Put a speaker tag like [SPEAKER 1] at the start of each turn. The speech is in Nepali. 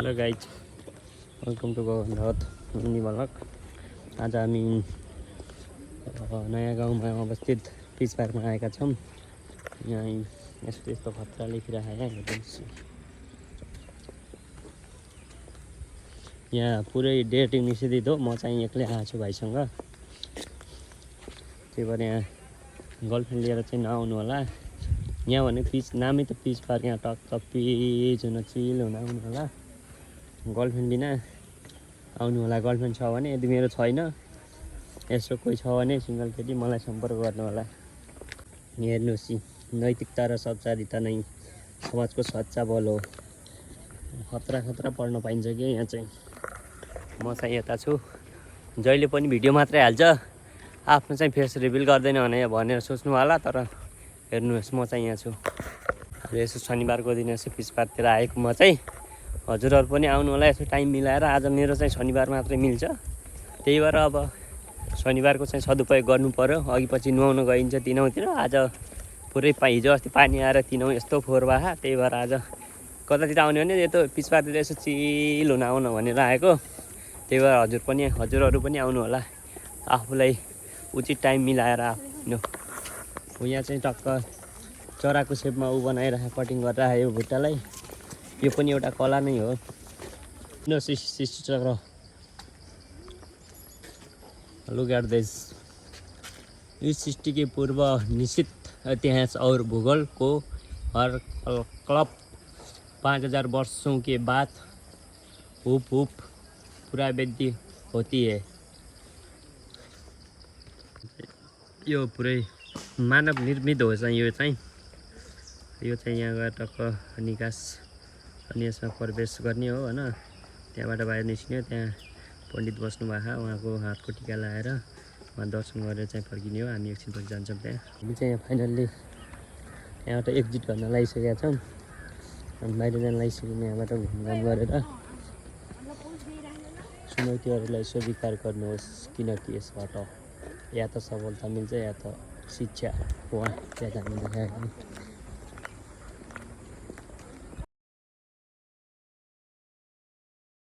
[SPEAKER 1] Hello guys, welcome to Gagan Raut mini blog. आज हामी नयाँ गाउँमा अवस्थित पिच पार्कमा आएका छौँ। यहाँ यस्तो यस्तो खतरा लेखिरहेको हेर्नुहोस्। यहाँ पुरै डेटिङ निषेधित हो। म चाहिँ एक्लै आएको छु भाइसँग। त्यही भएर यहाँ गर्लफ्रेन्ड लिएर चाहिँ नआउनु होला। यहाँ भने पिच नामै त पिच पार्क, यहाँ टक्क पिच हुन चिल हुन आउनु होला। गर्लफ्रेन्ड बिना आउनु होला। गर्लफ्रेन्ड छ भने, यदि मेरो छैन, यसो कोही छ भने सिङ्गल केटी मलाई सम्पर्क गर्नु होला। हेर्नुहोस्, नैतिकता र सच्चारिता नै समाजको सच्चा बल हो। खतरा खतरा पढ्न पाइन्छ कि यहाँ चाहिँ। म चाहिँ यता छु, जहिले पनि भिडियो मात्रै हाल्छ, आफ्नो चाहिँ फेस रिभिल गर्दैन भनेर सोच्नु होला। तर हेर्नुहोस्, म चाहिँ यहाँ छु। यसो शनिबारको दिन यसो पिच पार्कतिर आएको म चाहिँ। हजुरहरू पनि आउनु होला यसो टाइम मिलाएर। आज मेरो चाहिँ शनिबार मात्रै मिल्छ, त्यही भएर अब शनिबारको चाहिँ सदुपयोग गर्नु पर्यो। अघि पछि नुहाउन गइन्छ तिनौतिर। आज पुरै हिजो अस्ति पानी आएर तिनौ यस्तो फोहोर भए, त्यही भएर आज कतातिर आउने भने यतो पिच पार्कतिर यसो चिल हुन आउन भनेर आएको। त्यही भएर हजुरहरू पनि आउनु होला, आफूलाई उचित टाइम मिलाएर आफ्नो। यहाँ चाहिँ टक्क चराको सेपमा बनाइरहेको, कटिङ गरिरहेको यो भुट्टालाई। यो पनि एउटा कला नै हो। सृष्टि चक्र, लुक एट दिस। इस सृष्टि के पूर्व निश्चित इतिहास और भूगोल को हर क्लब 5000 वर्षों के बाद हुप हुप पुनरावृत्ति होती है। यो पुरै मानव निर्मित हो चाहिँ। यो चाहिँ यहाँ गएर टक्क निकास अनि यसमा प्रवेश गर्ने हो होइन। त्यहाँबाट बाहिर निस्किने, त्यहाँ पण्डित बस्नु भएको छ, उहाँको हातको टिका लगाएर उहाँ दर्शन गरेर चाहिँ फर्किने हो। हामी एकछिनपछि जान्छौँ त्यहाँ। हामी चाहिँ यहाँ फाइनल्ली यहाँबाट एक्जिट गर्न लागिसकेका छौँ। अनि बाहिर जान लागिसक्यौँ। यहाँबाट घुमघाम गरेर चुनौतीहरूलाई स्वीकार गर्नुहोस्, किनकि यसबाट या त सफलता मिल्छ या त शिक्षा। वहाँ त्यहाँ हामी देखाएको